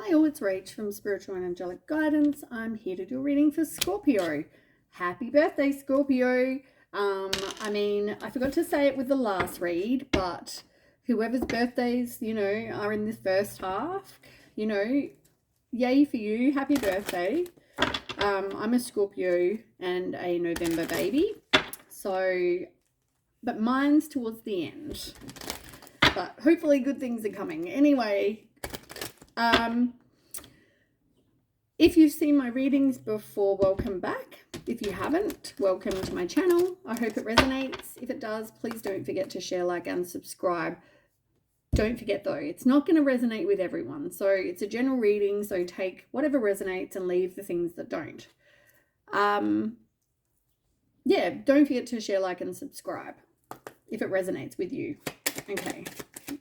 Hi all, it's Rach from Spiritual and Angelic Guidance. I'm here to do a reading for Scorpio. Happy birthday, Scorpio. I forgot to say it with the last read, but whoever's birthdays, are in this first half, yay for you. Happy birthday. I'm a Scorpio and a November baby. But mine's towards the end. But hopefully good things are coming. Anyway, if you've seen my readings before, welcome back. If you haven't, welcome to my channel. I hope it resonates. If it does, please don't forget to share, like, and subscribe. Don't forget though, it's not going to resonate with everyone. So it's a general reading, so take whatever resonates and leave the things that don't. Yeah, don't forget to share, like, and subscribe if it resonates with you. Okay.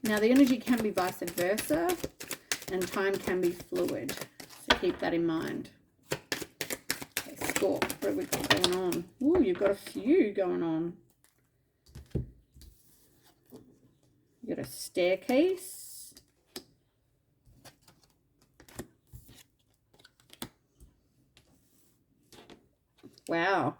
Now the energy can be vice versa and time can be fluid. So keep that in mind. Okay, Scorp, what have we got going on? Ooh, you've got a few going on. You got a staircase. Wow.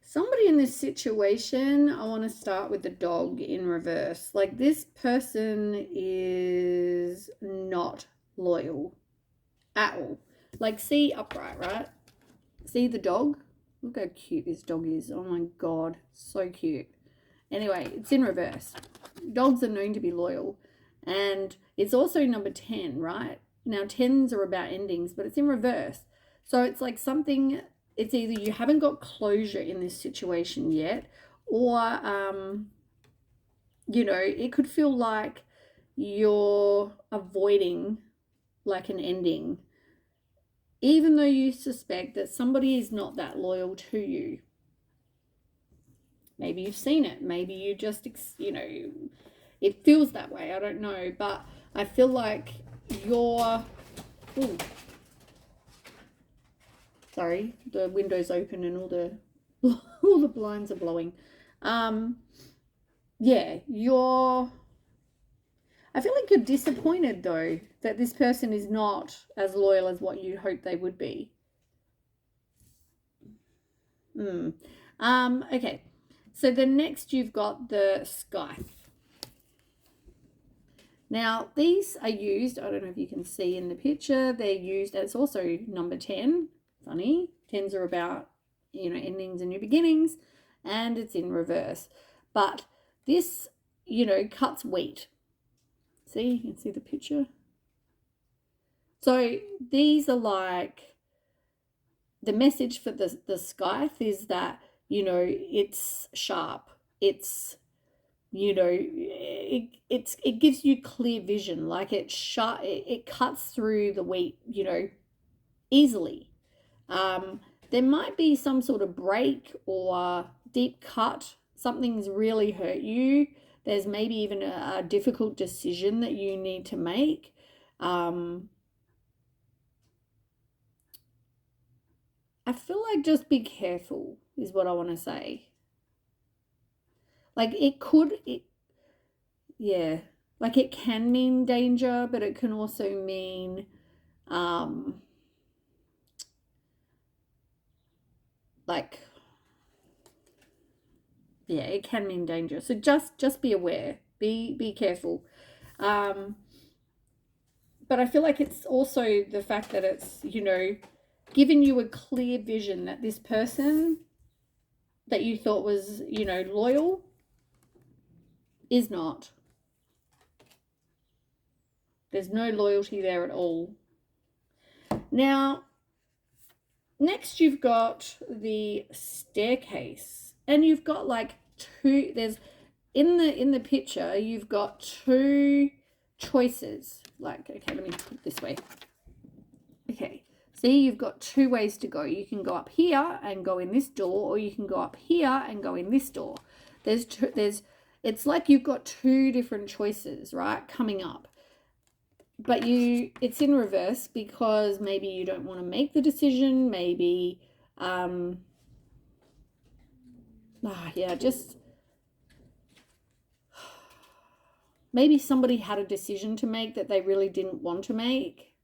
Somebody in this situation, I want to start with the dog in reverse. Like, this person is not loyal at all. Like, see upright, right? See the dog? Look how cute this dog is. Oh my God, so cute. Anyway, it's in reverse. Dogs are known to be loyal. And it's also number 10, right? Now, 10s are about endings, but it's in reverse. So it's like something... It's either you haven't got closure in this situation yet, or, it could feel like you're avoiding like an ending, even though you suspect that somebody is not that loyal to you. Maybe you've seen it. Maybe you just, it feels that way. I don't know. But I feel like you're... Ooh. Sorry, the window's open and all the blinds are blowing. Yeah, I feel like you're disappointed though that this person is not as loyal as what you hoped they would be. Okay. So the next you've got the Scythe. Now, these are used, I don't know if you can see in the picture, they're used as also number 10. Funny. 10s are about, endings and new beginnings, and it's in reverse. But this, cuts wheat. See, you can see the picture. So these are like, the message for the Scythe is that, it's sharp. It's, it gives you clear vision. Like it cuts through the wheat, easily. There might be some sort of break or deep cut. Something's really hurt you. There's maybe even a difficult decision that you need to make. I feel like just be careful is what I want to say. Like it can mean danger, but it can also mean, it can mean danger. So just be aware, be careful. But I feel like it's also the fact that it's, given you a clear vision that this person that you thought was, loyal is not. There's no loyalty there at all. Now, next you've got the staircase, and you've got like two, there's in the picture, you've got two choices. Like, okay, let me put it this way. Okay, see, you've got two ways to go. You can go up here and go in this door, or you can go up here and go in this door. It's like you've got two different choices, right, coming up. But it's in reverse because maybe you don't want to make the decision. Maybe, just maybe somebody had a decision to make that they really didn't want to make.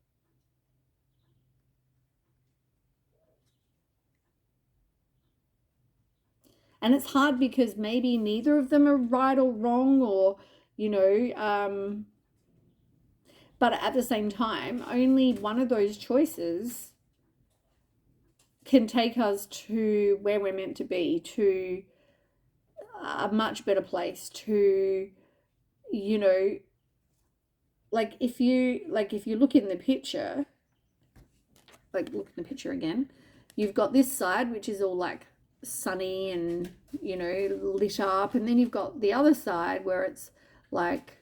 And it's hard because maybe neither of them are right or wrong, or, you know, but at the same time, only one of those choices can take us to where we're meant to be, to a much better place, to, you know, like if you look in the picture, like look in the picture again, you've got this side, which is all like sunny and, you know, lit up, and then you've got the other side where it's like,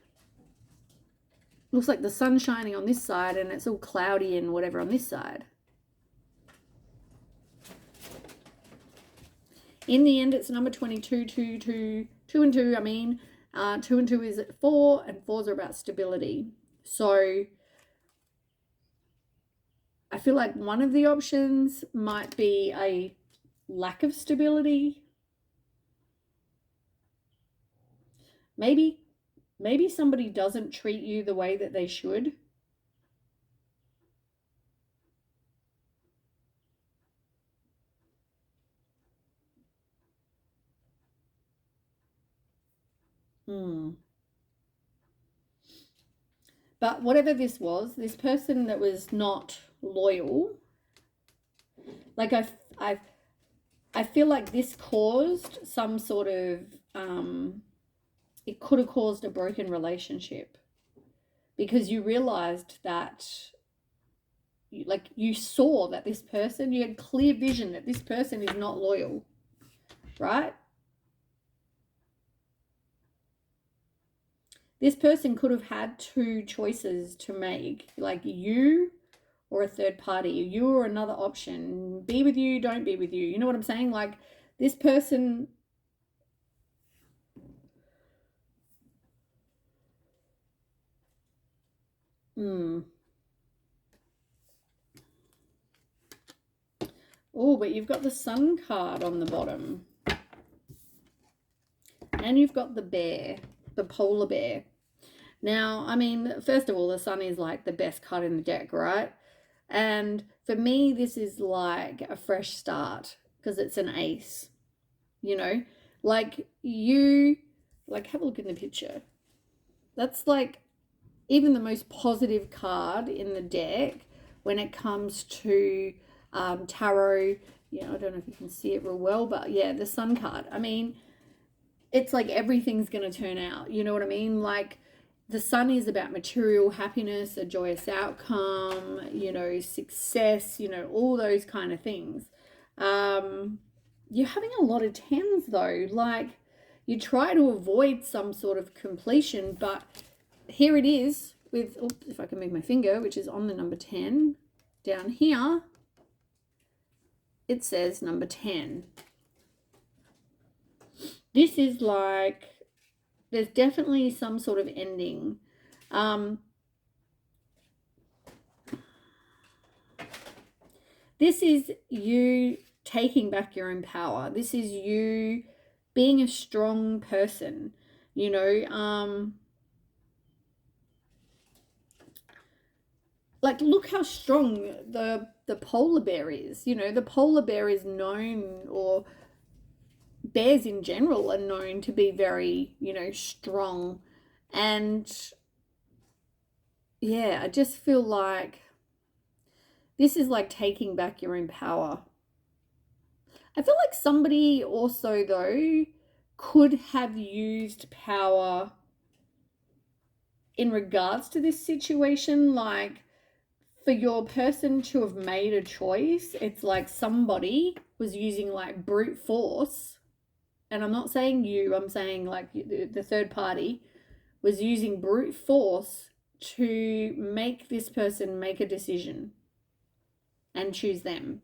looks like the sun's shining on this side and it's all cloudy and whatever on this side. In the end, it's number 22, 2 and 2. I mean, 2 and 2 is 4, and 4s are about stability. So I feel like one of the options might be a lack of stability. Maybe somebody doesn't treat you the way that they should. But whatever this was, this person that was not loyal, like I feel like this caused some sort of, it could have caused a broken relationship, because you realized that, like, you saw that this person, you had clear vision that this person is not loyal, right? This person could have had two choices to make, like you or a third party, you or another option, be with you, don't be with you. You know what I'm saying? Like, this person, oh, but you've got the Sun card on the bottom. And you've got the bear, the polar bear. Now, I mean, first of all, the Sun is like the best card in the deck, right? And for me, this is like a fresh start because it's an ace, you know? Like, you, like, have a look in the picture. That's like even the most positive card in the deck when it comes to tarot. Yeah, I don't know if you can see it real well, but yeah, the Sun card. I mean, it's like everything's going to turn out. You know what I mean? Like, the Sun is about material happiness, a joyous outcome, you know, success, you know, all those kind of things. You're having a lot of 10s though. Like, you try to avoid some sort of completion, but here it is with, oops, if I can move my finger, which is on the number 10, down here, it says number 10. This is like, there's definitely some sort of ending. This is you taking back your own power. This is you being a strong person, you know. Like, look how strong the polar bear is. You know, the polar bear is known, or bears in general are known to be very, you know, strong. And yeah, I just feel like this is like taking back your own power. I feel like somebody also, though, could have used power in regards to this situation. Like, for your person to have made a choice, it's like somebody was using like brute force. And I'm not saying you, I'm saying like the third party was using brute force to make this person make a decision and choose them.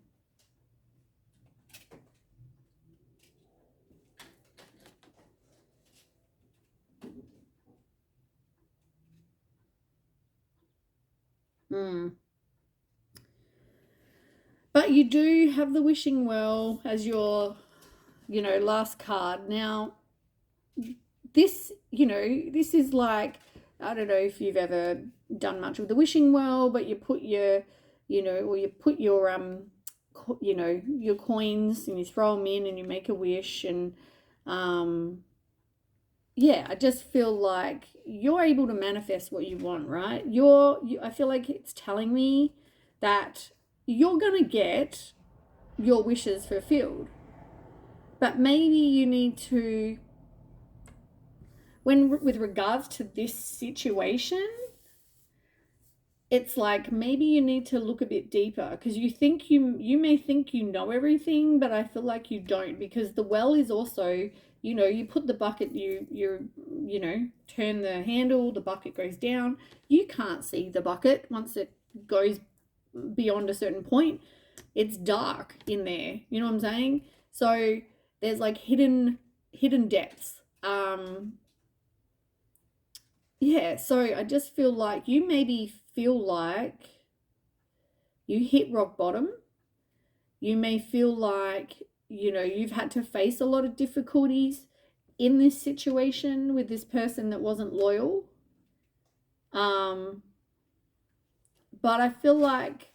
But you do have the wishing well as your, you know, last card. Now, this, you know, this is like I don't know if you've ever done much with the wishing well, but you put your, or you put your your coins and you throw them in and you make a wish. And yeah, I just feel like you're able to manifest what you want, right? I feel like it's telling me that you're going to get your wishes fulfilled. But maybe you need to, with regards to this situation, it's like maybe you need to look a bit deeper, because you may think you know everything, but I feel like you don't, because the well is also, you put the bucket, you turn the handle, the bucket goes down. You can't see the bucket once it goes beyond a certain point. It's dark in there. You know what I'm saying? So there's like hidden depths. Yeah, so I just feel like you maybe feel like you hit rock bottom. You may feel like, you've had to face a lot of difficulties in this situation with this person that wasn't loyal. But I feel like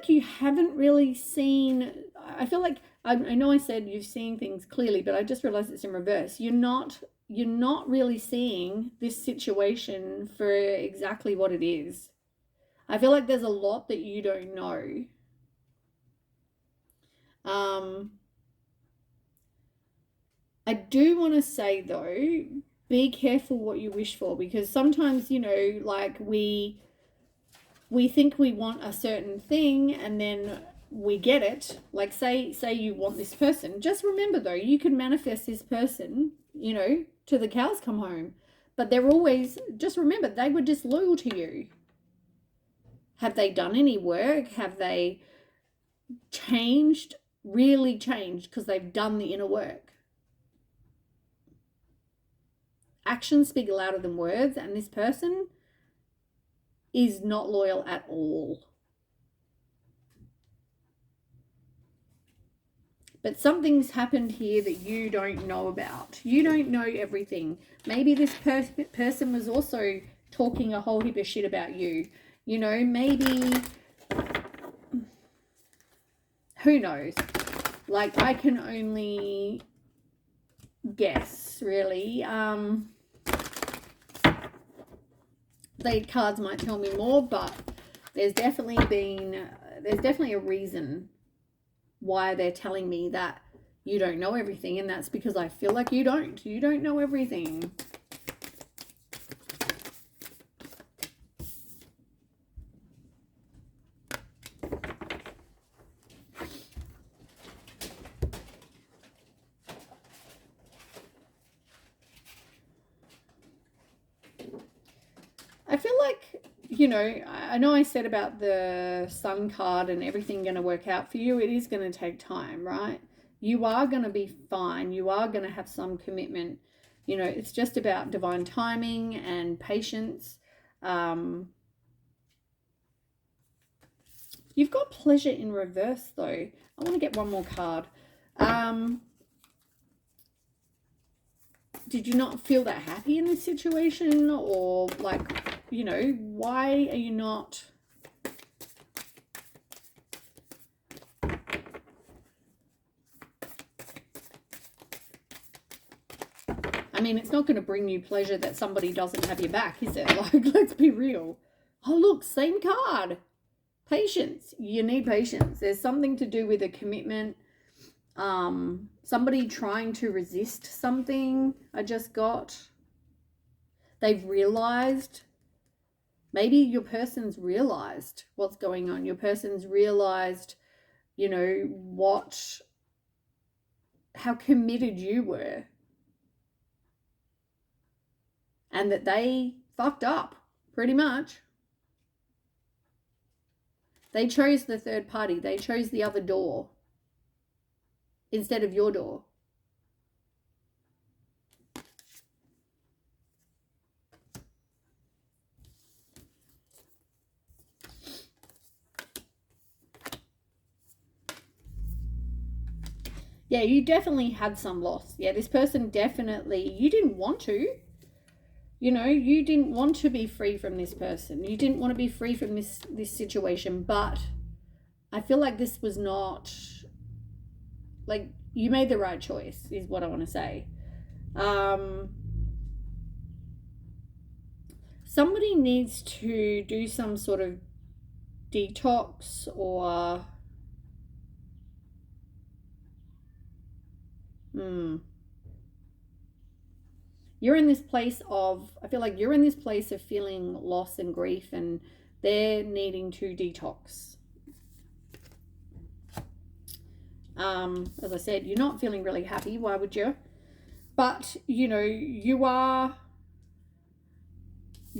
you haven't really seen, I feel like, I know I said you've seen things clearly, but I just realized it's in reverse. You're not really seeing this situation for exactly what it is. I feel like there's a lot that you don't know. I do want to say though, be careful what you wish for, because sometimes, like we think we want a certain thing and then we get it. Like say you want this person. Just remember though, you can manifest this person, to the cows come home. But they're always, just remember, they were disloyal to you. Have they done any work? Have they changed, really changed, because they've done the inner work? Actions speak louder than words, and this person is not loyal at all. But something's happened here that you don't know about. You don't know everything. Maybe this person was also talking a whole heap of shit about you. Maybe, who knows? Like, I can only guess, really. The cards might tell me more, but there's definitely a reason why they're telling me that you don't know everything, and that's because I feel like you don't know everything. I feel like, I know I said about the Sun card and everything going to work out for you. It is going to take time, right? You are going to be fine. You are going to have some commitment. It's just about divine timing and patience. You've got pleasure in reverse, though. I want to get one more card. Did you not feel that happy in this situation? Or, like, why are you not... I mean, it's not going to bring you pleasure that somebody doesn't have your back, is it? Like, let's be real. Oh, look, same card. Patience. You need patience. There's something to do with a commitment. Somebody trying to resist something I just got. They've realized... Maybe your person's realized what's going on. Your person's realized, how committed you were. And that they fucked up, pretty much. They chose the third party. They chose the other door instead of your door. Yeah, you definitely had some loss. Yeah, this person definitely, you didn't want to. You know, you didn't want to be free from this person. You didn't want to be free from this situation, but I feel like this was not, like, you made the right choice, is what I want to say. Somebody needs to do some sort of detox, or you're in this place of, I feel like you're in this place of feeling loss and grief, and they're needing to detox. As I said, you're not feeling really happy. Why would you? But, you know, you are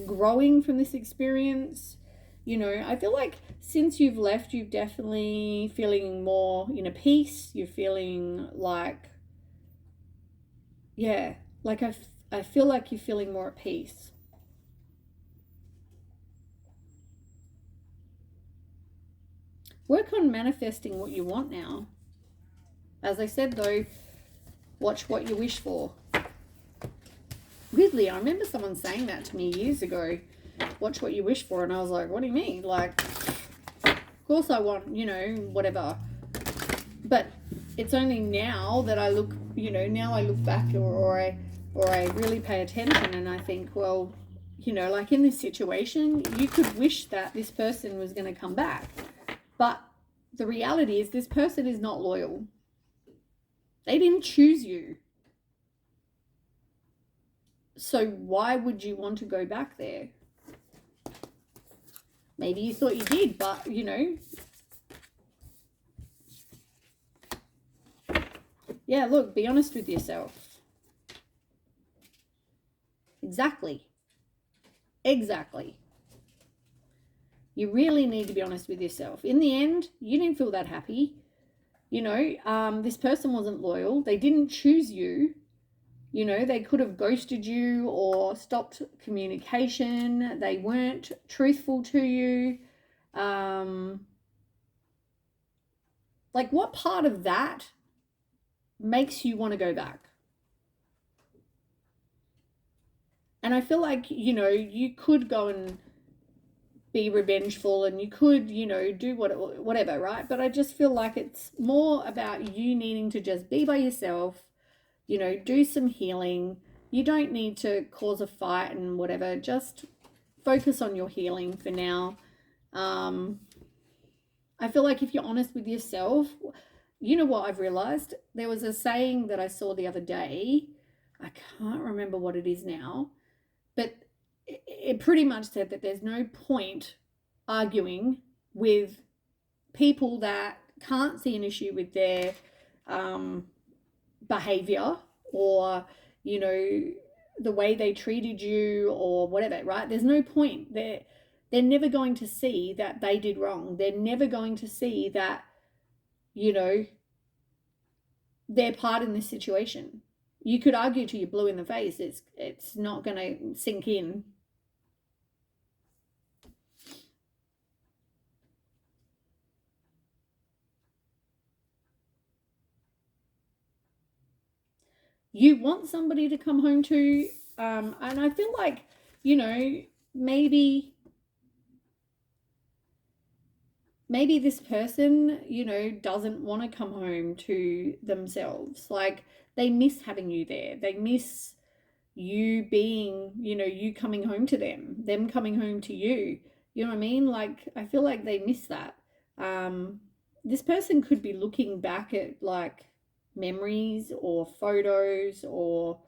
growing from this experience. You know, I feel like since you've left, you've definitely feeling more inner peace. You're feeling like, yeah, like I feel like you're feeling more at peace. Work on manifesting what you want now. As I said though, watch what you wish for. Weirdly, I remember someone saying that to me years ago. Watch what you wish for. And I was like, what do you mean? Like, of course I want, you know, whatever. But it's only now that I look, you know, now I look back or I really pay attention, and I think, well, you know, like in this situation, you could wish that this person was going to come back. But the reality is this person is not loyal. They didn't choose you. So why would you want to go back there? Maybe you thought you did, but, you know. Yeah, look, be honest with yourself. Exactly. You really need to be honest with yourself. In the end, you didn't feel that happy. You know, this person wasn't loyal. They didn't choose you. You know, they could have ghosted you or stopped communication. They weren't truthful to you. Like, what part of that makes you want to go back? And I feel like, you know, you could go and be revengeful, and you could, you know, do whatever, right? But I just feel like it's more about you needing to just be by yourself, you know, do some healing. You don't need to cause a fight and whatever. Just focus on your healing for now. I feel like if you're honest with yourself, you know what I've realized? There was a saying that I saw the other day. I can't remember what it is now, but it pretty much said that there's no point arguing with people that can't see an issue with their behavior, or, you know, the way they treated you or whatever, right? There's no point. They're never going to see that they did wrong. They're never going to see that, you know, they're part in this situation. You could argue till you're blue in the face. It's not going to sink in. You want somebody to come home to, and I feel like, you know, maybe this person, you know, doesn't want to come home to themselves. Like, they miss having you there. They miss you being, you know, you coming home to them coming home to you. You know what I mean? Like, I feel like they miss that. This person could be looking back at, like, memories or photos or,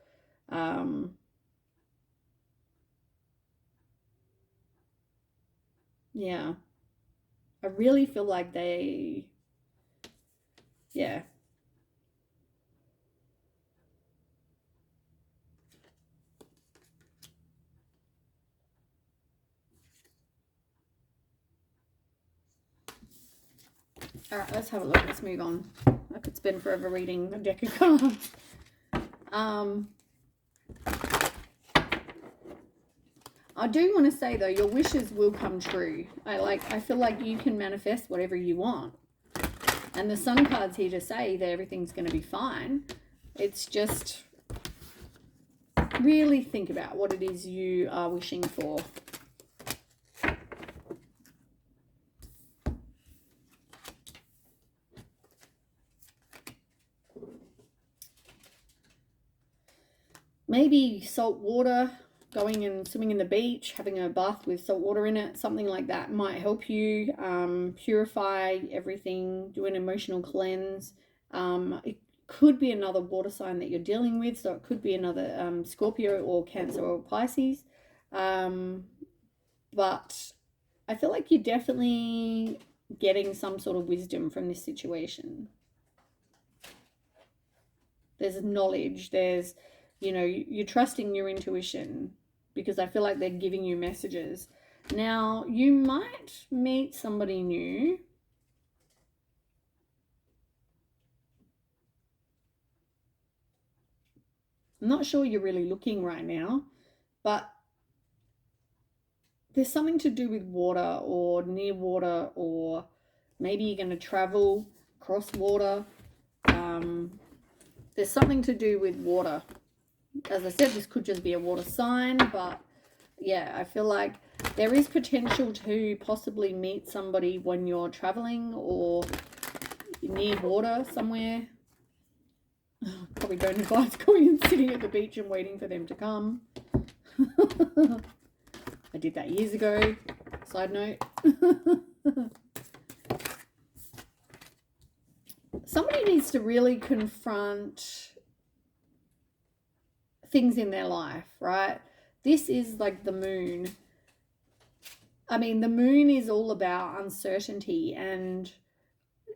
yeah. I really feel like they, yeah. All right, let's have a look. Let's move on. I could spend forever reading a deck of cards. I do want to say though, your wishes will come true. I feel like you can manifest whatever you want. And the Sun card's here to say that everything's going to be fine. It's just, Really think about what it is you are wishing for. Maybe salt water, going and swimming in the beach, having a bath with salt water in it, something like that might help you purify everything, do an emotional cleanse. It could be another water sign that you're dealing with, so it could be another Scorpio or Cancer or Pisces. But I feel like you're definitely getting some sort of wisdom from this situation. There's knowledge, there's, you know, you're trusting your intuition, because I feel like they're giving you messages. Now, you might meet somebody new. I'm not sure you're really looking right now, but there's something to do with water or near water, or maybe you're going to travel across water. There's something to do with water. As I said, this could just be a water sign, but yeah, I feel like there is potential to possibly meet somebody when you're traveling or near water somewhere. Probably don't advise going and sitting at the beach and waiting for them to come. I did that years ago. Side note. Somebody needs to really confront things in their life, right? This is like the moon. I mean, the moon is all about uncertainty, and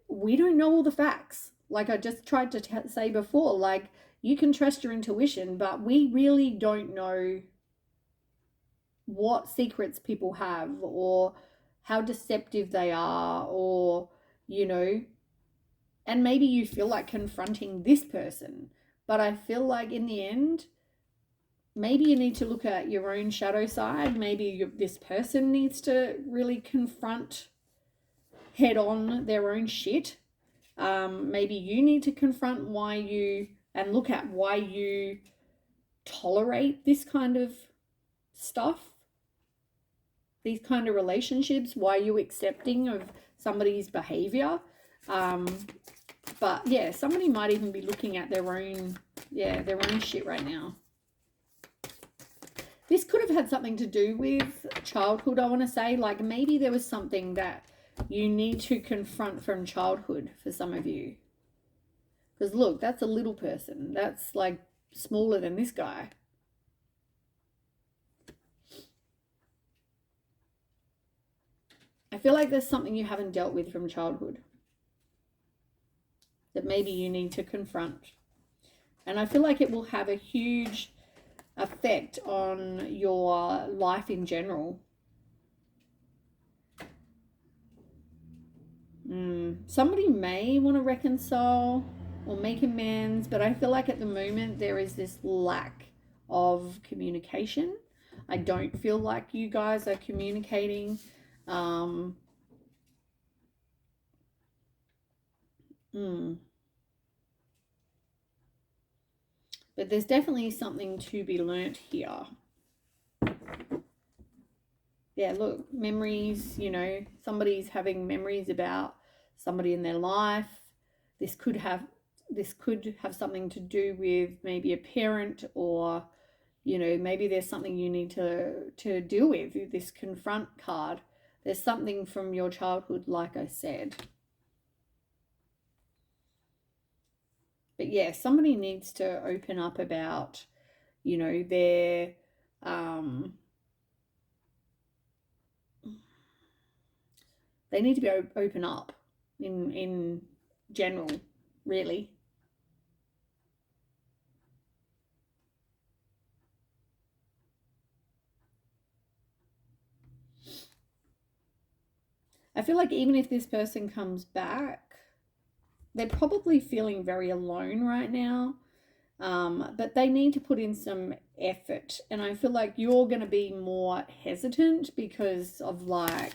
we don't know all the facts. Like I just tried to say before, like you can trust your intuition, but we really don't know what secrets people have, or how deceptive they are, or, you know, and maybe you feel like confronting this person, but I feel like in the end, maybe you need to look at your own shadow side. Maybe this person needs to really confront head on their own shit. Maybe you need to confront and look at why you tolerate this kind of stuff, these kind of relationships, why you accepting of somebody's behavior. But yeah, somebody might even be looking at their own shit right now. This could have had something to do with childhood, I want to say. Like maybe there was something that you need to confront from childhood for some of you. Because look, that's a little person. That's like smaller than this guy. I feel like there's something you haven't dealt with from childhood that maybe you need to confront. And I feel like it will have a huge effect on your life in general. Somebody may want to reconcile or make amends, but I feel like at the moment there is this lack of communication. I don't feel like you guys are communicating. But there's definitely something to be learnt here. Yeah, look, memories, you know, somebody's having memories about somebody in their life. This could have something to do with maybe a parent, or, you know, maybe there's something you need to deal with this confront card. There's something from your childhood, like I said. But yeah, somebody needs to open up about, you know, their they need to be open up in general, really. I feel like even if this person comes back, they're probably feeling very alone right now. But they need to put in some effort. And I feel like you're going to be more hesitant because of like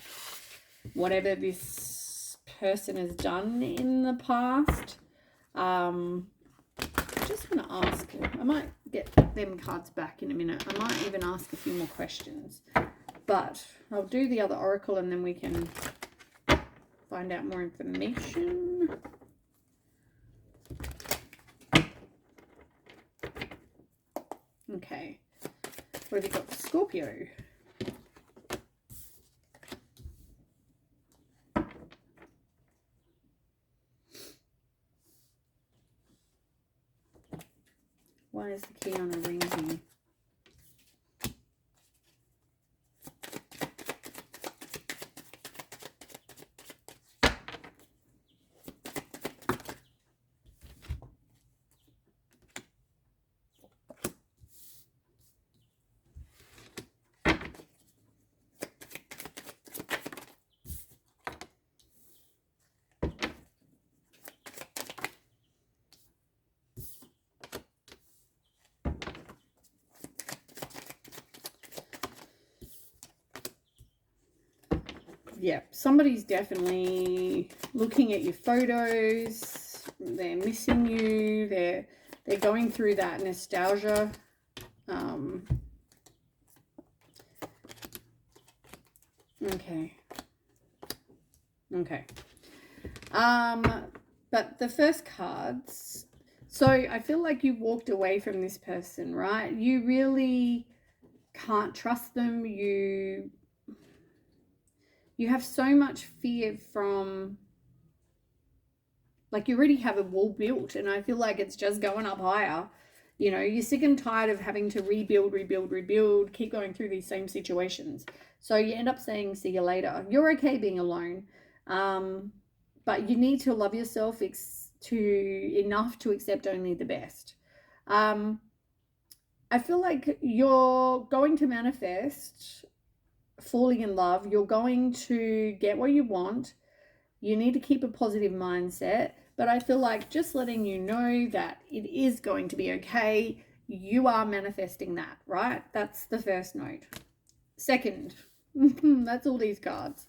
whatever this person has done in the past. I just want to ask, I might get them cards back in a minute. I might even ask a few more questions. But I'll do the other oracle and then we can find out more information. Okay. What have you got for Scorpio? Why is the key on a ring here? Yeah, somebody's definitely looking at your photos. They're missing you. They're going through that nostalgia. Okay. But the first cards. So I feel like you walked away from this person, right? You really can't trust them. You have so much fear from, like, you already have a wall built, and I feel like it's just going up higher. You know, you're sick and tired of having to rebuild, keep going through these same situations. So you end up saying, see you later. You're okay being alone. But you need to love yourself enough to accept only the best. I feel like you're going to manifest falling in love. You're going to get what you want. You need to keep a positive mindset, but I feel like just letting you know that it is going to be okay. You are manifesting that, right? That's the first note. Second, that's all these cards.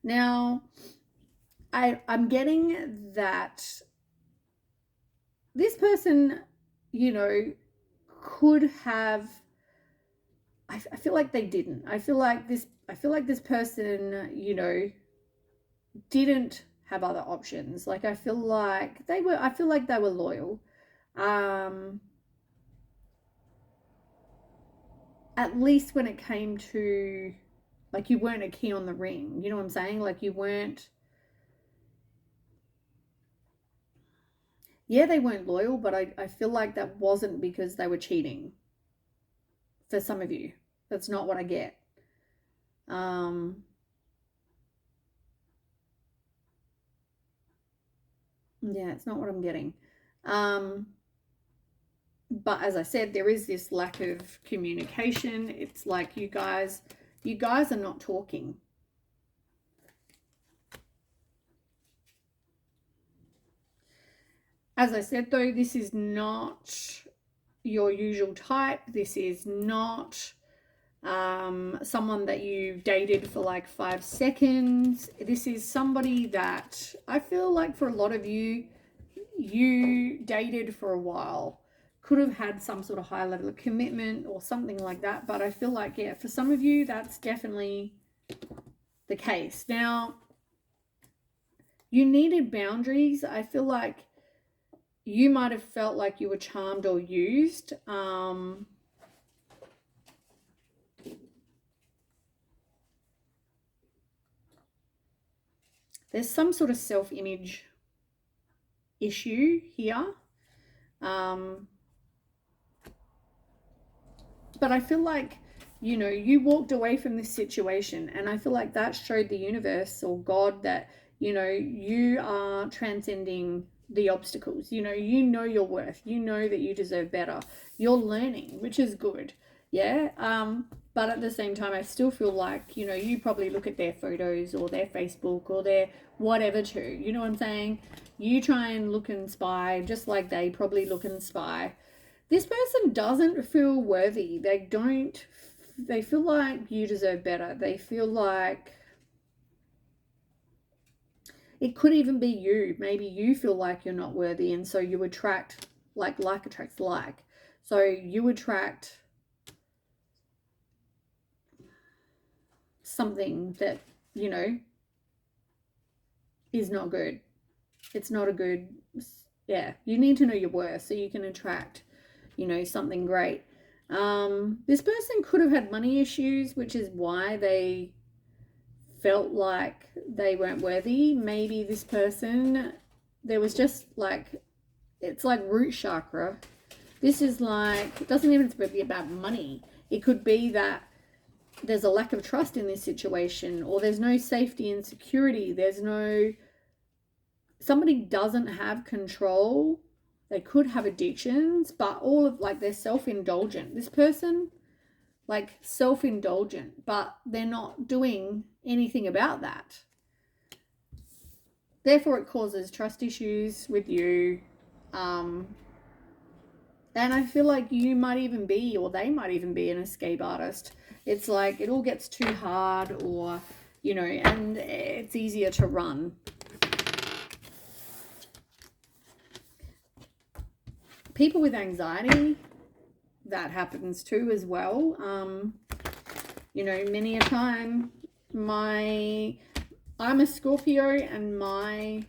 Now, I'm getting that this person, you know, could have, I feel like they didn't. I feel like this person, you know, didn't have other options. Like, I feel like they were loyal. At least when it came to, like, you weren't a key on the ring. You know what I'm saying? Like, you weren't, yeah, they weren't loyal, but I feel like that wasn't because they were cheating. For some of you, that's not what I get. Yeah, it's not what I'm getting. But as I said, there is this lack of communication. It's like you guys are not talking. As I said, though, this is not your usual type. This is not someone that you dated for like 5 seconds. This is somebody that I feel like for a lot of you dated for a while. Could have had some sort of high level of commitment or something like that. But I feel like, yeah, for some of you, that's definitely the case. Now, you needed boundaries. I feel like you might have felt like you were charmed or used. There's some sort of self-image issue here. But I feel like, you know, you walked away from this situation, and I feel like that showed the universe or God that, you know, you are transcending the obstacles. You know your worth. You know that you deserve better. You're learning, which is good. Yeah. But at the same time, I still feel like, you know, you probably look at their photos or their Facebook or their whatever too. You know what I'm saying? You try and look and spy just like they probably look and spy. This person doesn't feel worthy. They feel like you deserve better. They feel like it could even be you. Maybe you feel like you're not worthy, and so you attract, like attracts like. So you attract something that, you know, is not good. It's not a good, yeah, you need to know your worth so you can attract, you know, something great. This person could have had money issues, which is why they felt like they weren't worthy. Maybe this person, there was just like, it's like root chakra. This is like, it doesn't even have to be about money. It could be that there's a lack of trust in this situation, or there's no safety and security. There's no, somebody doesn't have control. They could have addictions, but all of, like, they're self-indulgent. This person, like, self-indulgent, but they're not doing anything about that. Therefore, it causes trust issues with you. And I feel like you might even be, or they might even be, an escape artist. It's like it all gets too hard, or, you know, and it's easier to run. People with anxiety, that happens too as well. You know, many a time, I'm a Scorpio, and my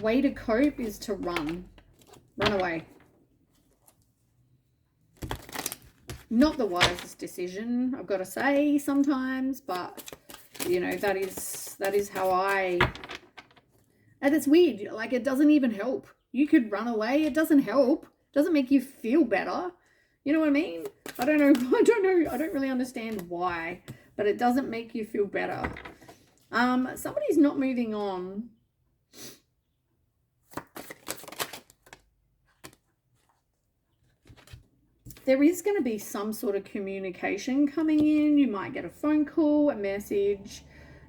way to cope is to run away. Not the wisest decision, I've got to say, sometimes, but, you know, that is how I, and it's weird, like, it doesn't even help. You could run away, it doesn't help, it doesn't make you feel better. You know what I mean? I don't know, I don't really understand why, but it doesn't make you feel better. Somebody's not moving on. There is going to be some sort of communication coming in. You might get a phone call, a message.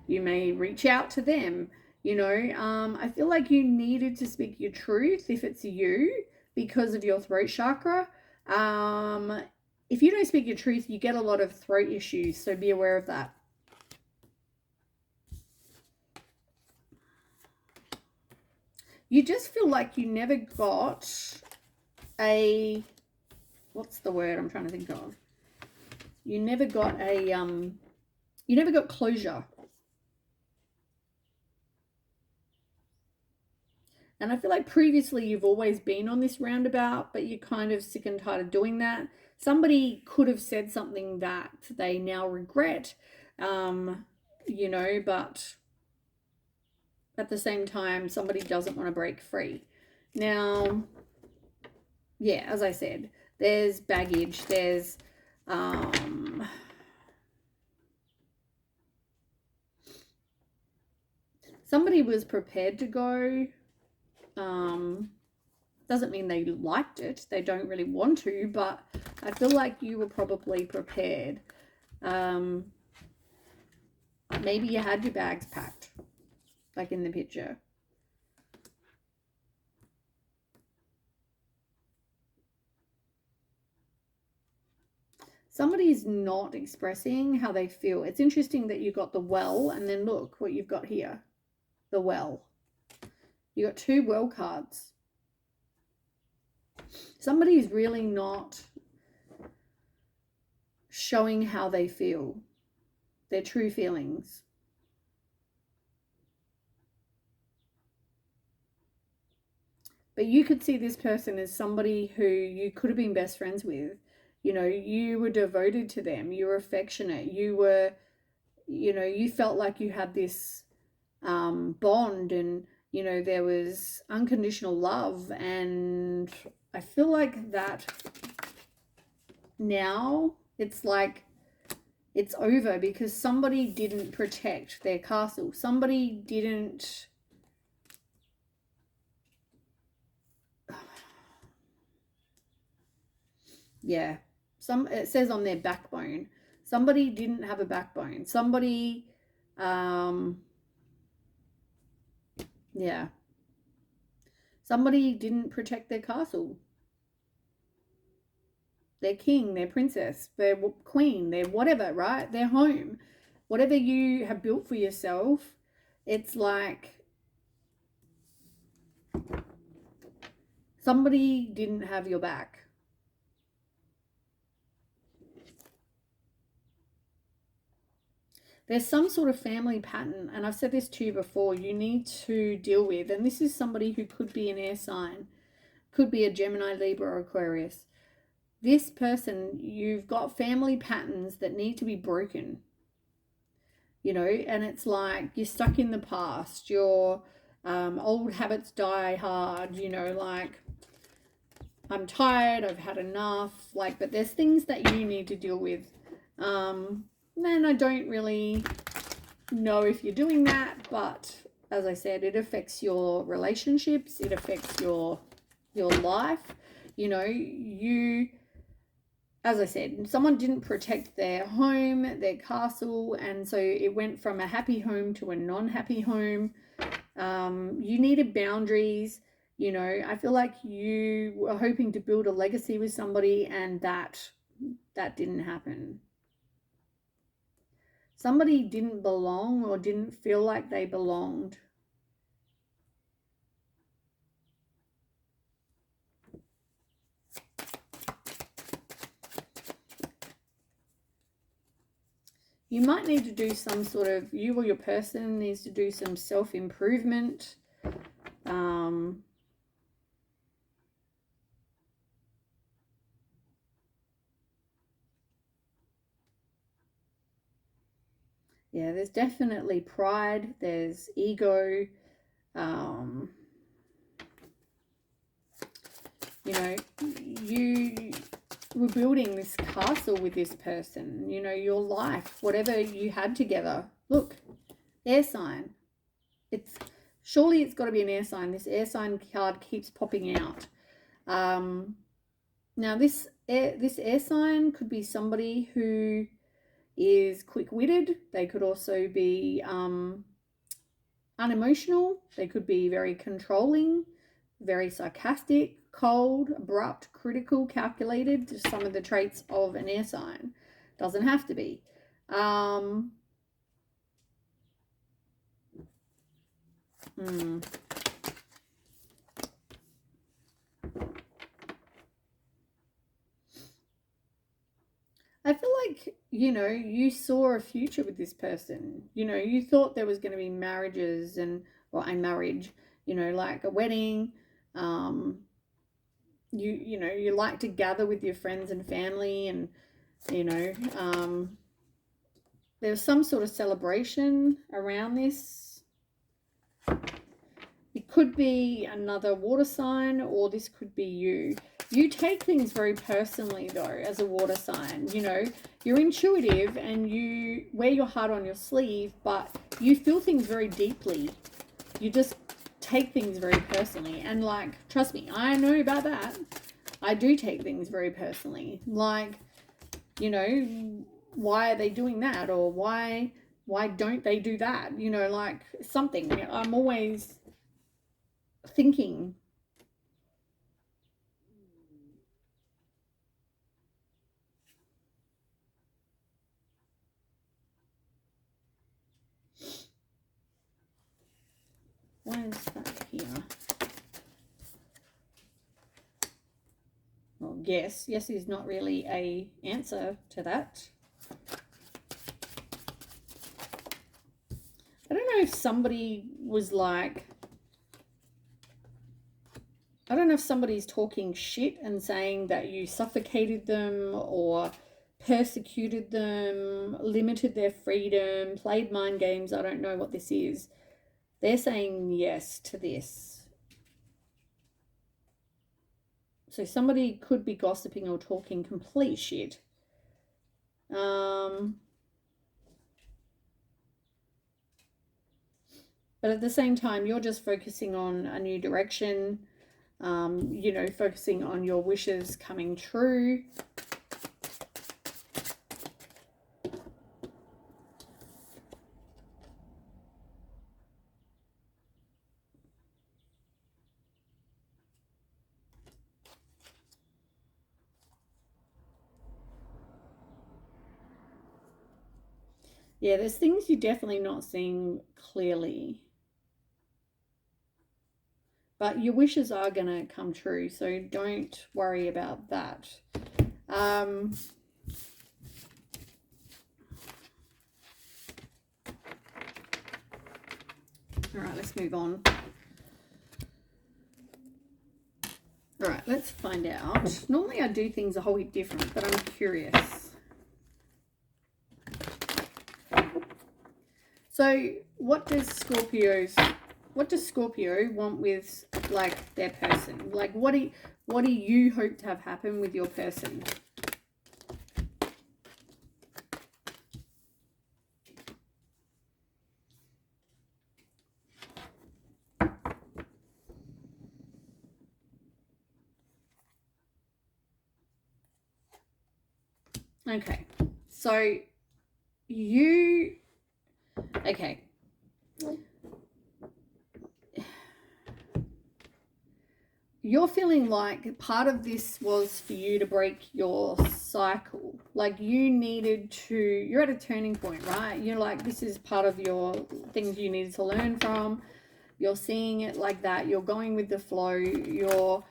You may reach out to them. You know, I feel like you needed to speak your truth if it's you, because of your throat chakra. If you don't speak your truth, you get a lot of throat issues. So be aware of that. You just feel like you never got a, what's the word I'm trying to think of? You never got a, you never got closure. And I feel like previously you've always been on this roundabout, but you're kind of sick and tired of doing that. Somebody could have said something that they now regret, you know, but at the same time, somebody doesn't want to break free. Now, yeah, as I said, there's baggage, there's, somebody was prepared to go. Doesn't mean they liked it. They don't really want to, but I feel like you were probably prepared. Maybe you had your bags packed, like in the picture. Somebody's not expressing how they feel. It's interesting that you got the well, and then look what you've got here. The well. You got two well cards. Somebody's really not showing how they feel, their true feelings. But you could see this person as somebody who you could have been best friends with. You know, you were devoted to them. You were affectionate. You were, you know, you felt like you had this bond, and, you know, there was unconditional love. And I feel like that now it's like it's over, because somebody didn't protect their castle. Somebody didn't, yeah, it says on their backbone. Somebody didn't have a backbone. Somebody, yeah, somebody didn't protect their castle, their king, their princess, their queen, their whatever, right? Their home, whatever you have built for yourself. It's like somebody didn't have your back. There's some sort of family pattern, and I've said this to you before, you need to deal with, and this is somebody who could be an air sign, could be a Gemini, Libra, or Aquarius. This person, you've got family patterns that need to be broken, you know, and it's like you're stuck in the past, your old habits die hard, you know, like I'm tired, I've had enough, like, but there's things that you need to deal with. And I don't really know if you're doing that, but as I said, it affects your relationships, it affects your life. You know, you, as I said, someone didn't protect their home, their castle, and so it went from a happy home to a non-happy home. You needed boundaries. You know, I feel like you were hoping to build a legacy with somebody, and that didn't happen. Somebody didn't belong or didn't feel like they belonged. You might need to do some sort of, you or your person needs to do some self-improvement. Yeah, there's definitely pride, there's ego. You know, you were building this castle with this person, you know, your life, whatever you had together. Look, air sign. Surely it's got to be an air sign. This air sign card keeps popping out. Now this air sign could be somebody who is quick-witted. They could also be unemotional. They could be very controlling, very sarcastic, cold, abrupt, critical, calculated. Just some of the traits of an air sign. Doesn't have to be. I feel like, you know, you saw a future with this person. You know, you thought there was going to be marriages or a marriage, you know, like a wedding. You know, you like to gather with your friends and family, and, you know, there's some sort of celebration around this. It could be another water sign, or this could be you. You take things very personally, though, as a water sign. You know, you're intuitive and you wear your heart on your sleeve, but you feel things very deeply. You just take things very personally. And, like, trust me, I know about that. I do take things very personally. Like, you know, why are they doing that? Or why don't they do that? You know, like something. I'm always thinking. Why is that here? Well, yes is not really a answer to that. I don't know if somebody was like, I don't know if somebody's talking shit and saying that you suffocated them or persecuted them, limited their freedom, played mind games. I don't know what this is. They're saying yes to this. So somebody could be gossiping or talking complete shit. But at the same time, you're just focusing on a new direction, you know, focusing on your wishes coming true. Yeah, there's things you're definitely not seeing clearly. But your wishes are going to come true, so don't worry about that. All right, let's move on. All right, let's find out. Normally I do things a whole heap different, but I'm curious. So what does Scorpio want with, like, their person? Like, what do you hope to have happen with your person? Okay, so okay. You're feeling like part of this was for you to break your cycle. Like you're at a turning point, right? You're like, this is part of your things you needed to learn from. You're seeing it like that. You're going with the flow.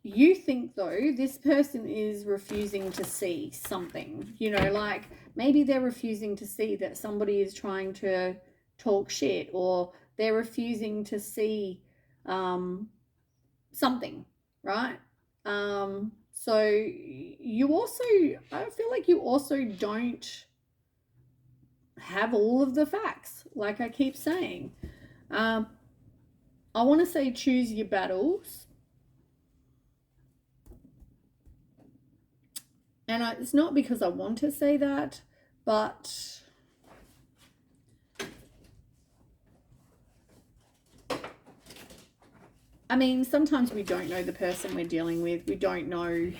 You think, though, this person is refusing to see something, like maybe they're refusing to see that somebody is trying to talk shit, or they're refusing to see something, right? So I feel like you also don't have all of the facts, like I keep saying. I want to say choose your battles. And it's not because I want to say that, but I mean, sometimes we don't know the person we're dealing with. We don't know.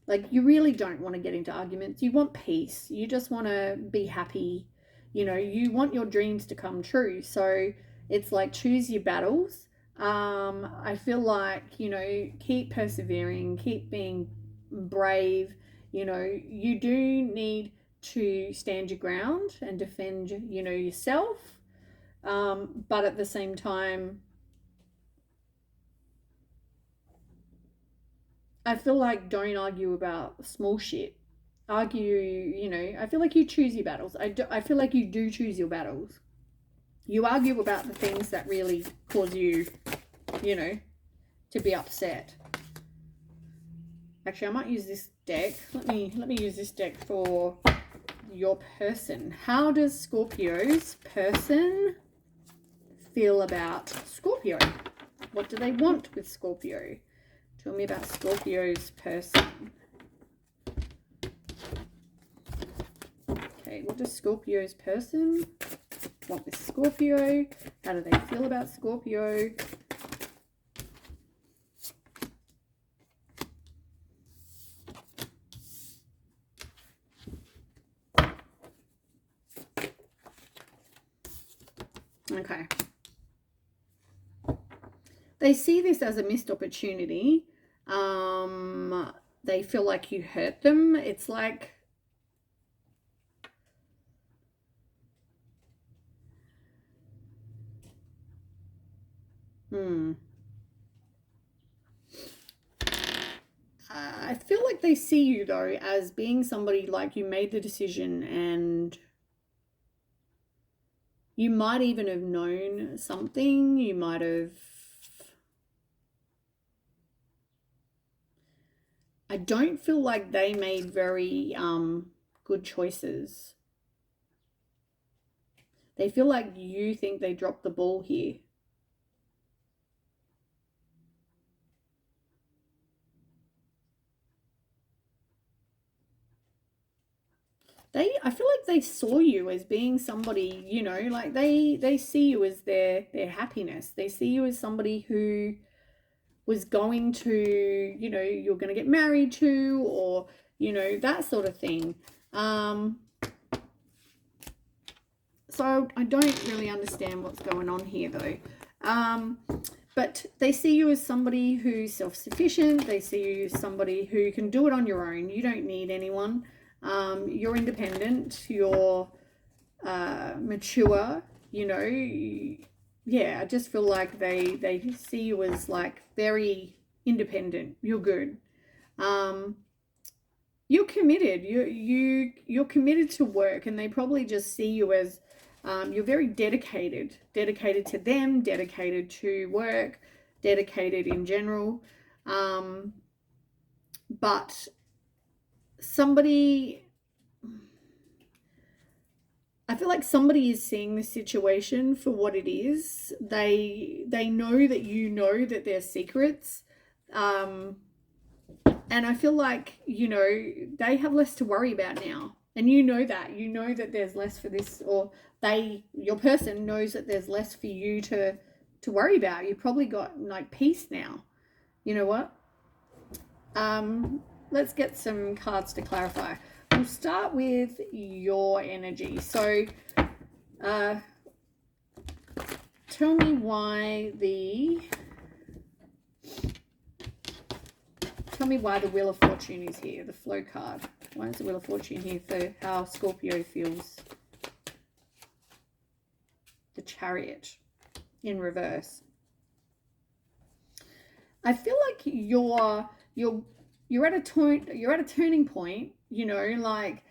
Like, you really don't want to get into arguments. You want peace. You just want to be happy. You want your dreams to come true. So it's like, choose your battles. I feel like, keep persevering, keep being brave. You do need to stand your ground and defend, yourself. But at the same time, I feel like don't argue about small shit. Argue, I feel like you choose your battles. I feel like you do choose your battles. You argue about the things that really cause you, to be upset. Actually, I might use this deck. Let me use this deck for your person. How does Scorpio's person feel about Scorpio? What do they want with Scorpio? Tell me about Scorpio's person. Okay, what does Scorpio's person want with Scorpio? How do they feel about Scorpio? Okay. They see this as a missed opportunity. They feel like you hurt them. It's like, I feel like they see you, though, as being somebody, like, you made the decision and you might even have known something. You might have... I don't feel like they made very good choices. They feel like you think they dropped the ball here. I feel like they saw you as being somebody, like they see you as their happiness. They see you as somebody who was going to, you're going to get married to, or, that sort of thing. So I don't really understand what's going on here, though. But they see you as somebody who's self-sufficient. They see you as somebody who can do it on your own. You don't need anyone. You're independent. You're mature. Yeah, I just feel like they see you as, like, very independent. You're good. you're committed. You're committed to work, and they probably just see you as you're very dedicated to them, dedicated to work, dedicated in general. But somebody, I feel like somebody is seeing this situation for what it is. They know that you know that they're secrets. And I feel like, you know, they have less to worry about now. And you know that there's less for this, or your person knows that there's less for you to worry about. You've probably got like peace now. You know what? Let's get some cards to clarify. We'll start with your energy. So, tell me why the Wheel of Fortune is here, the flow card. Why is the Wheel of Fortune here for how Scorpio feels? The Chariot in reverse. I feel like you're at a turning point, you know, like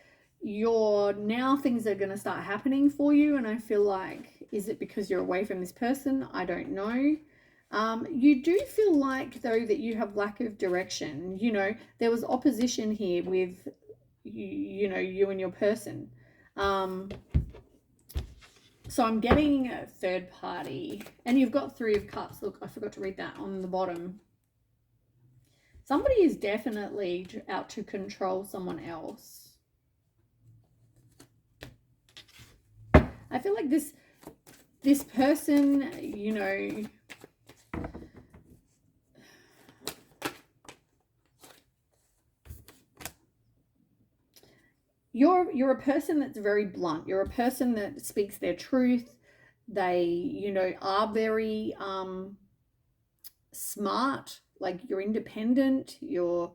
now things are going to start happening for you, and I feel like, is it because you're away from this person? I don't know. You do feel like, though, that you have lack of direction. You know, there was opposition here with, you know, you and your person. So I'm getting a third party. And you've got Three of Cups. Look, I forgot to read that on the bottom. Somebody is definitely out to control someone else. I feel like this person, you know, you're a person that's very blunt. You're a person that speaks their truth. They, you know, are very smart. Like, you're independent. You're,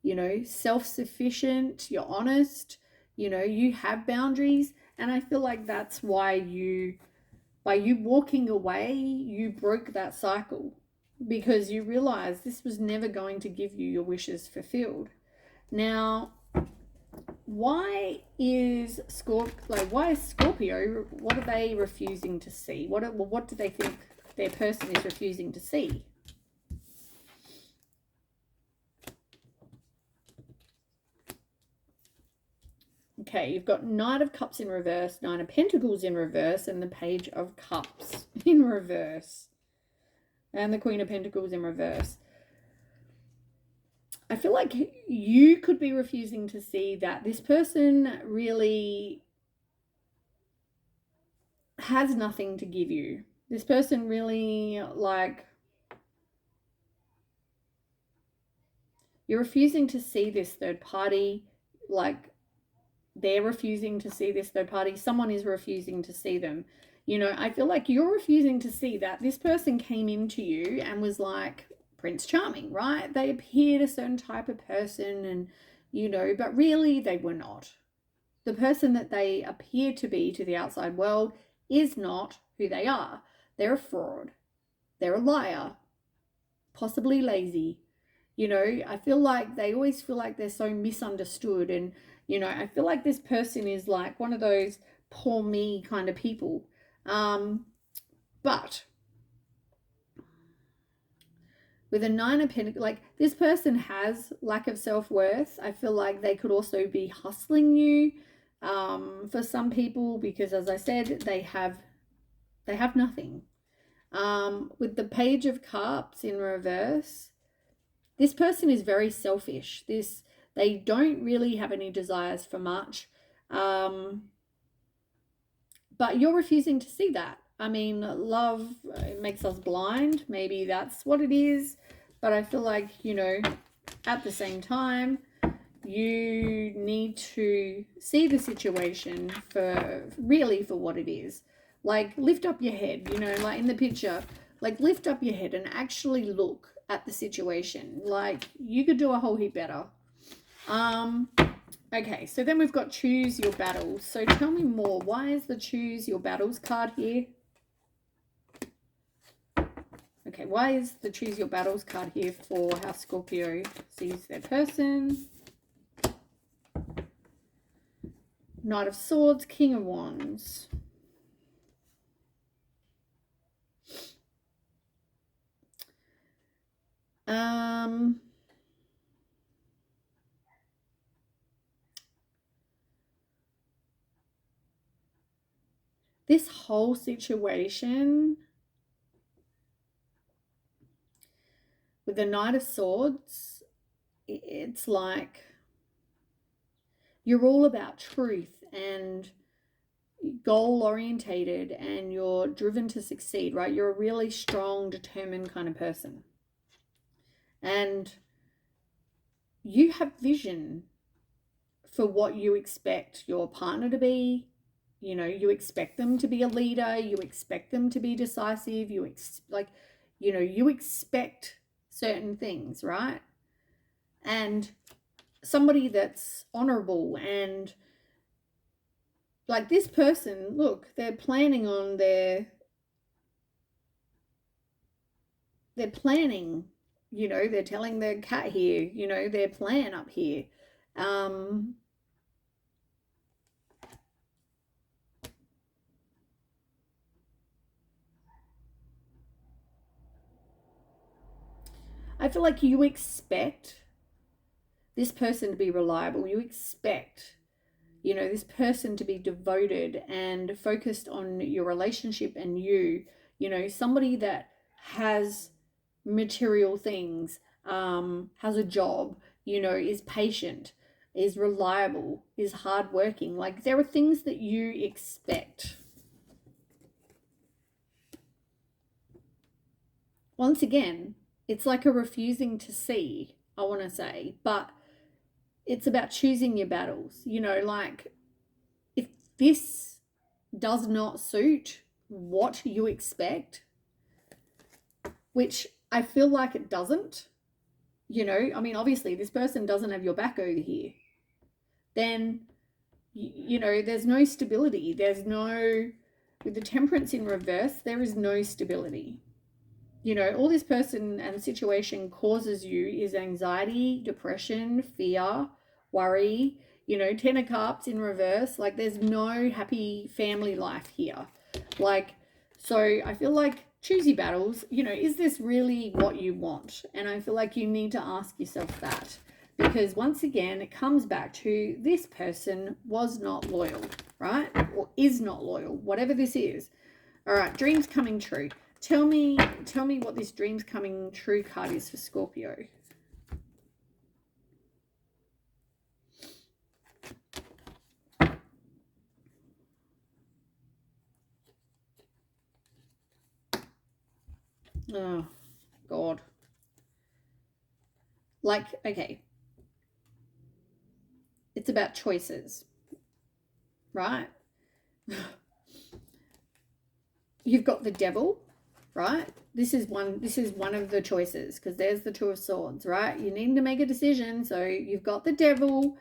you know, self-sufficient. You're honest. You know, you have boundaries. And I feel like that's why by you walking away, you broke that cycle, because you realized this was never going to give you your wishes fulfilled. Now, why is Scorpio, what are they refusing to see? What do they think their person is refusing to see? Okay, you've got Knight of Cups in reverse, Nine of Pentacles in reverse, and the Page of Cups in reverse. And the Queen of Pentacles in reverse. I feel like you could be refusing to see that this person really has nothing to give you. This person really, like, you're refusing to see this third party. Like, they're refusing to see this third party. Someone is refusing to see them. You know, I feel like you're refusing to see that this person came into you and was like Prince Charming, right? They appeared a certain type of person, and, you know, but really they were not. The person that they appear to be to the outside world is not who they are. They're a fraud. They're a liar. Possibly lazy. You know, I feel like they always feel like they're so misunderstood. And, you know, I feel like this person is like one of those poor me kind of people. But with a Nine of Pentacles, like, this person has lack of self-worth. I feel like they could also be hustling you for some people, because, as I said, they have nothing. With the Page of Cups in reverse, this person is very selfish. They don't really have any desires for much. But you're refusing to see that. I mean, love makes us blind. Maybe that's what it is. But I feel like, you know, at the same time, you need to see the situation for what it is. Like, lift up your head, you know, like in the picture, like, lift up your head and actually look at the situation. Like, you could do a whole heap better. Okay, so then we've got Choose Your Battles. So tell me more. Why is the Choose Your Battles card here? Okay, why is the Choose Your Battles card here for how Scorpio sees their person? Knight of Swords, King of Wands. This whole situation with the Knight of Swords, it's like you're all about truth and goal orientated, and you're driven to succeed, right? You're a really strong, determined kind of person. And you have vision for what you expect your partner to be. You know, you expect them to be a leader, you expect them to be decisive, you expect certain things, right? And somebody that's honorable, and like this person, look, they're planning, they're telling their cat here, their plan up here. I feel like you expect this person to be reliable. You expect, this person to be devoted and focused on your relationship and somebody that has material things, has a job, is patient, is reliable, is hardworking. Like, there are things that you expect. Once again, it's like a refusing to see, I want to say, but it's about choosing your battles. Like, if this does not suit what you expect, which I feel like it doesn't, obviously this person doesn't have your back over here, then, there's no stability. With the Temperance in reverse, there is no stability. All this person and situation causes you is anxiety, depression, fear, worry, Ten of Cups in reverse. Like, there's no happy family life here. Like, so I feel like choose your battles. Is this really what you want? And I feel like you need to ask yourself that, because once again, it comes back to this person was not loyal, right? Or is not loyal, whatever this is. All right, dreams coming true. Tell me what this dreams coming true card is for Scorpio. Oh, God. Like, okay. It's about choices, right? You've got the Devil, right? This is one of the choices, because there's the Two of Swords, right? You need to make a decision. So you've got the Devil,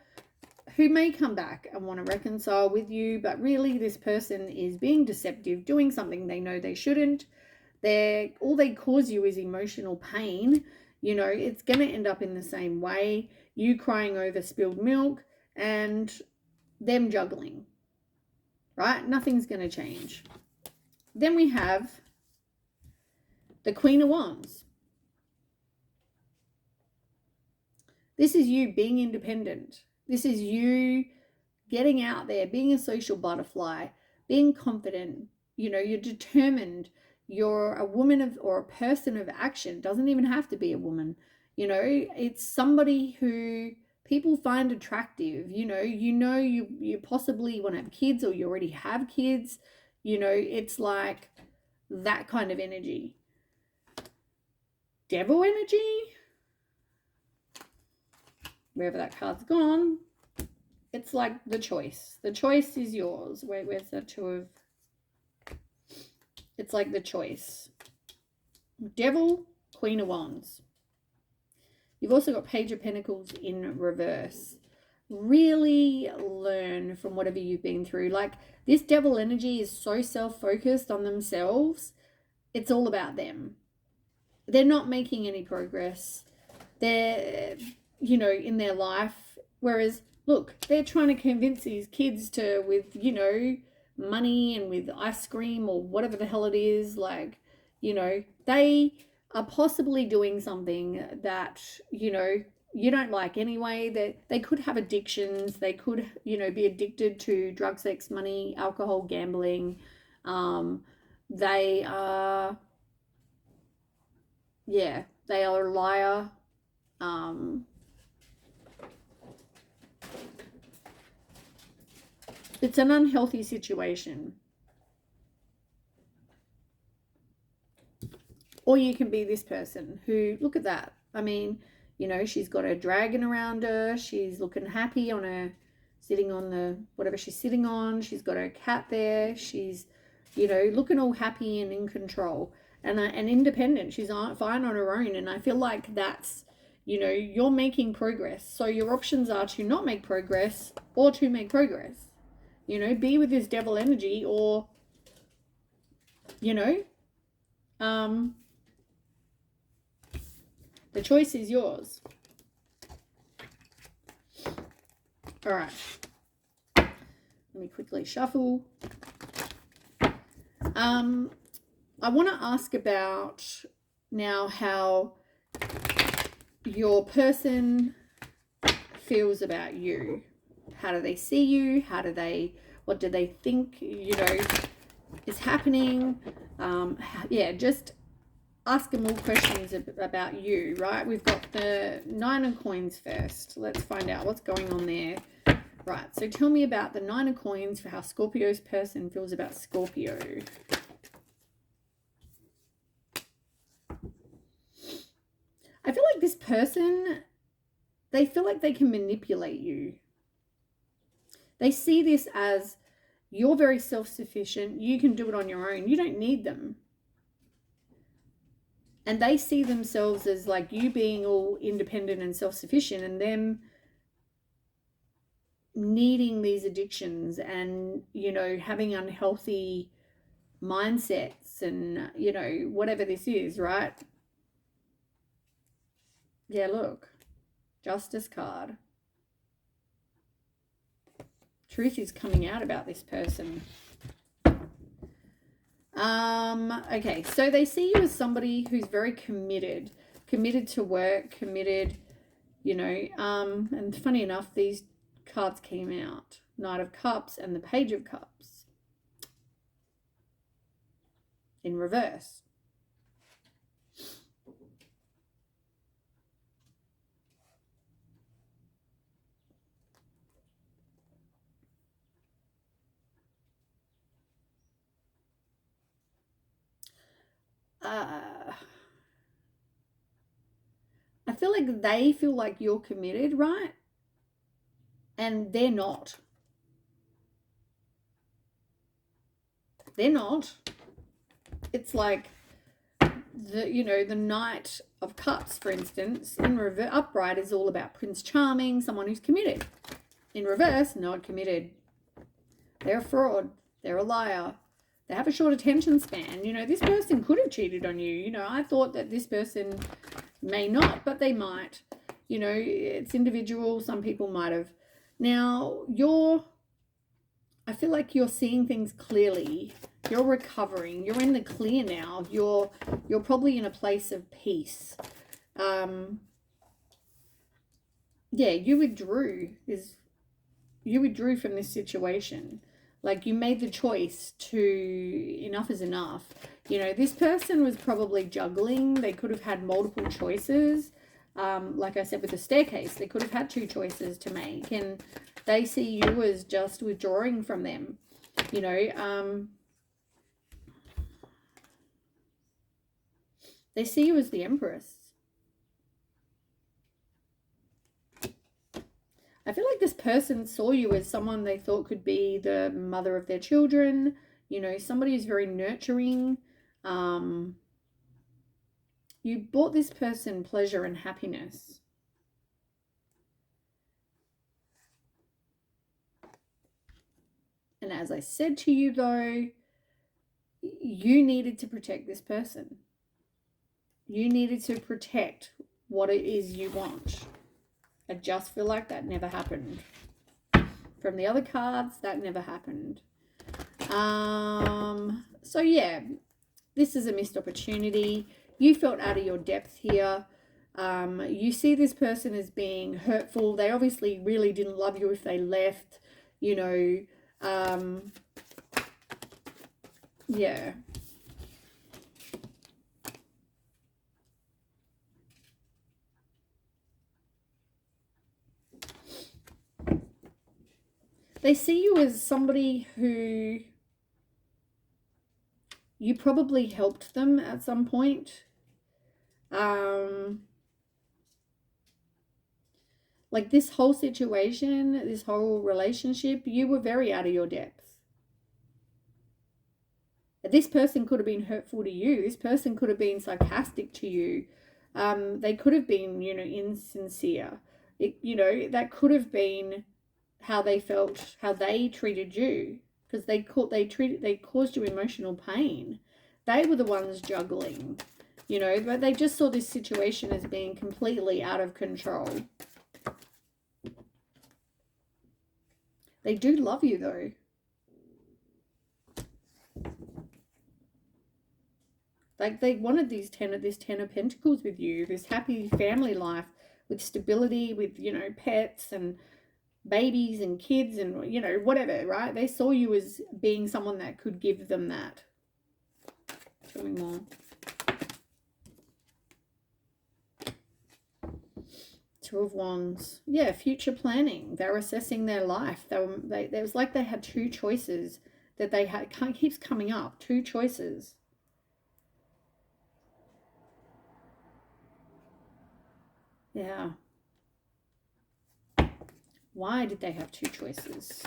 who may come back and want to reconcile with you, but really this person is being deceptive, doing something they know they shouldn't. All they cause you is emotional pain. It's going to end up in the same way. You crying over spilled milk and them juggling, right? Nothing's going to change. Then we have the Queen of Wands. This is you being independent. This is you getting out there, being a social butterfly, being confident. You're determined. You're a woman or a person of action. It doesn't even have to be a woman. It's somebody who people find attractive. You possibly want to have kids, or you already have kids. It's like that kind of energy. Devil energy, wherever that card's gone, it's like the choice. The choice is yours. Where's the Two of... It's like the choice. Devil, Queen of Wands. You've also got Page of Pentacles in reverse. Really learn from whatever you've been through. Like, this Devil energy is so self-focused on themselves. It's all about them. They're not making any progress. They're, in their life. Whereas Look, they're trying to convince these kids to, with, you know, money and with ice cream or whatever the hell it is, like, you know, they are possibly doing something that, you know, you don't like anyway. That they could have addictions. They could, you know, be addicted to drug, sex, money, alcohol, gambling. They are, yeah, they are a liar. It's an unhealthy situation. Or you can be this person who, look at that. I mean, you know, she's got a dragon around her. She's looking happy on her, sitting on the, whatever she's sitting on. She's got her cat there. She's, you know, looking all happy and in control and independent. She's fine on her own. And I feel like that's, you know, you're making progress. So your options are to not make progress or to make progress. You know, be with this devil energy or, you know, the choice is yours. All right. Let me quickly shuffle. I want to ask about now how your person feels about you. How do they see you? What do they think, you know, is happening? Yeah, just ask them all questions about you, right? We've got the 9 of coins first. Let's find out what's going on there. Right, so tell me about the 9 of coins for how Scorpio's person feels about Scorpio. I feel like this person, they feel like they can manipulate you. They see this as you're very self-sufficient. You can do it on your own. You don't need them. And they see themselves as like you being all independent and self-sufficient and them needing these addictions and, you know, having unhealthy mindsets and, you know, whatever this is, right? Yeah, look. Justice card. Truth is coming out about this person. Okay, so they see you as somebody who's very committed to work, committed, you know, and funny enough, these cards came out, Knight of Cups and the Page of Cups in reverse. I feel like they feel like you're committed, right? And they're not. They're not. It's like the, you know, the Knight of Cups, for instance, in reverse, upright is all about Prince Charming, someone who's committed. In reverse, not committed. They're a fraud. They're a liar. They have a short attention span. You know, this person could have cheated on you. You know, I thought that this person may not, but they might. You know, it's individual. Some people might have. Now, I feel like you're seeing things clearly. You're recovering. You're in the clear now. You're probably in a place of peace. Yeah, you withdrew from this situation. Like you made the choice to, enough is enough. You know, this person was probably juggling. They could have had multiple choices. Like I said with the staircase, they could have had 2 choices to make, and they see you as just withdrawing from them. You know, they see you as the Empress. I feel like this person saw you as someone they thought could be the mother of their children, you know, somebody who's very nurturing. You brought this person pleasure and happiness. And as I said to you, though, you needed to protect this person. You needed to protect what it is you want. I just feel like that never happened. from the other cards, that never happened. So yeah, this is a missed opportunity. You felt out of your depth here. You see this person as being hurtful. They obviously really didn't love you if they left, you know. Yeah. They see you as somebody who you probably helped them at some point. Like this whole situation, this whole relationship, you were very out of your depth. This person could have been hurtful to you. This person could have been sarcastic to you. They could have been, you know, insincere. You know, that could have been how they felt, how they treated you, because they caused you emotional pain. They were the ones juggling, you know, but they just saw this situation as being completely out of control. They do love you though. Like they wanted this Ten of Pentacles with you, this happy family life with stability, with, you know, pets and babies and kids and, you know, whatever, right? They saw you as being someone that could give them that. Tell me more. Two of Wands. Yeah, future planning. They're assessing their life. It was like they had two choices that they had. Keeps coming up. Two choices. Yeah. Why did they have two choices?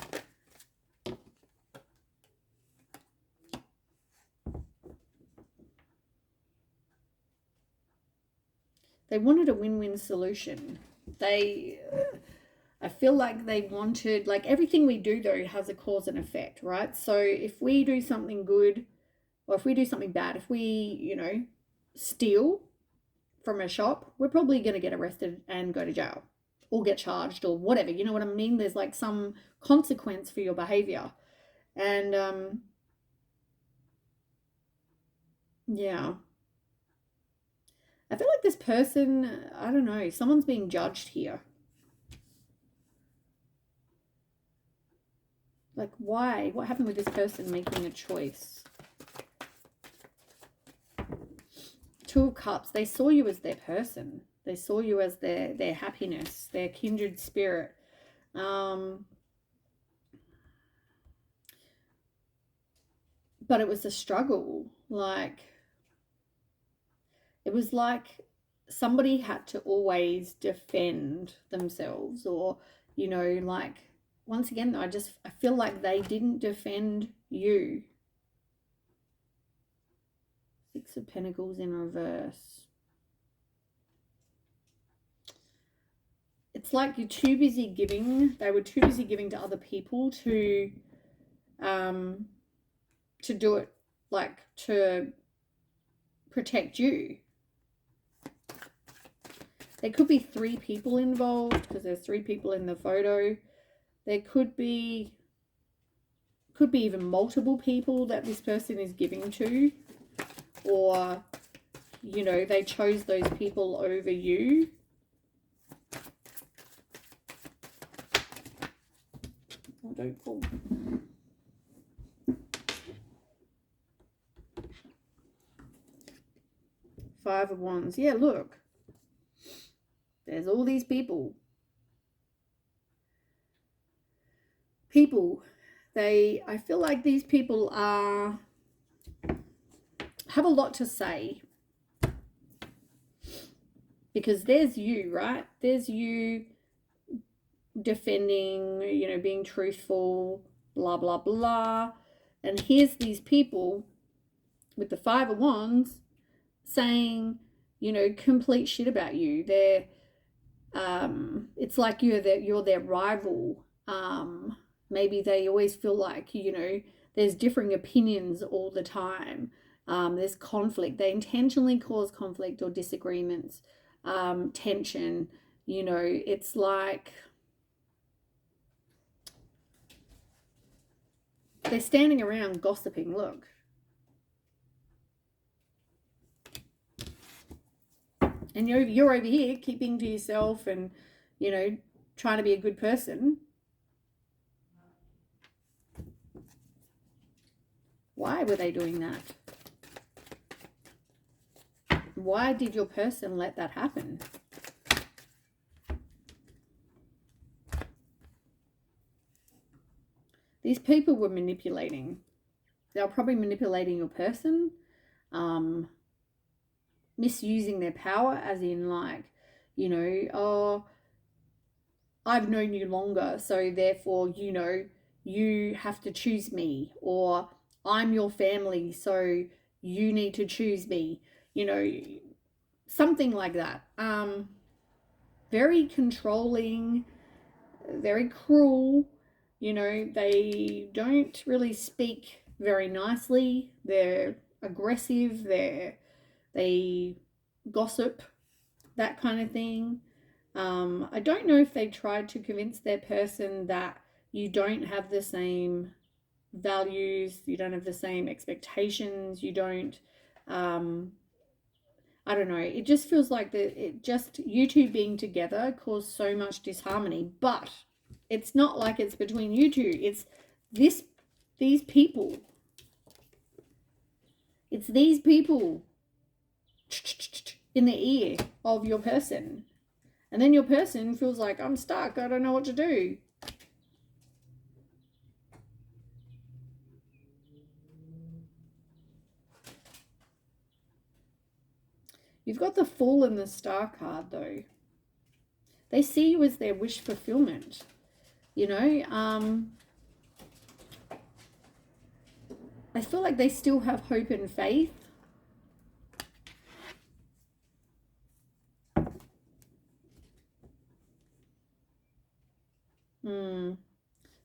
They wanted a win-win solution. I feel like they wanted, like everything we do though has a cause and effect, right? So if we do something good or if we do something bad, if we, you know, steal from a shop, we're probably going to get arrested and go to jail or get charged or whatever. You know what I mean? There's like some consequence for your behavior. And yeah. I feel like this person, I don't know, someone's being judged here. Like, why? What happened with this person making a choice? Two of Cups. They saw you as their person. They saw you as their happiness, their kindred spirit. But it was a struggle. Like, it was like somebody had to always defend themselves, or, you know, like, once again, I feel like they didn't defend you. Six of Pentacles in reverse. It's like you're too busy giving. They were too busy giving to other people to do it, like, to protect you. There could be three people involved because there's three people in the photo. There could be even multiple people that this person is giving to, or, you know, they chose those people over you. Oh, don't fall. Five of Wands. Yeah, look. There's all these people. I feel like these people have a lot to say. Because there's you, right? There's you defending, you know, being truthful, blah, blah, blah. And here's these people with the Five of Wands saying, you know, complete shit about you. They're, it's like you're their rival. Maybe they always feel like, you know, there's differing opinions all the time. There's conflict. They intentionally cause conflict or disagreements, tension. You know, it's like they're standing around gossiping. Look. And you're over here keeping to yourself and, you know, trying to be a good person. Why were they doing that? Why did your person let that happen? These people were manipulating. They were probably manipulating your person, misusing their power, as in like, you know, oh, I've known you longer, so therefore, you know, you have to choose me, or I'm your family, so you need to choose me, you know, something like that. Very controlling, very cruel, you know, they don't really speak very nicely, they're aggressive, they gossip, that kind of thing. I don't know if they tried to convince their person that you don't have the same values, you don't have the same expectations, you don't, I don't know. It just feels like you two being together caused so much disharmony. But it's not like it's between you two. It's these people. It's these people in the ear of your person. And then your person feels like, I'm stuck. I don't know what to do. You've got the Fool and the Star card, though. They see you as their wish fulfillment. You know, I feel like they still have hope and faith.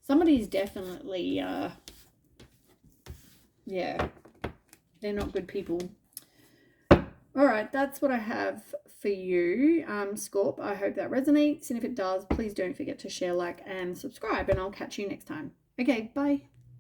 Somebody's definitely, yeah, they're not good people. All right, that's what I have for you, Scorp. I hope that resonates. And if it does, please don't forget to share, like, and subscribe. And I'll catch you next time. Okay, bye.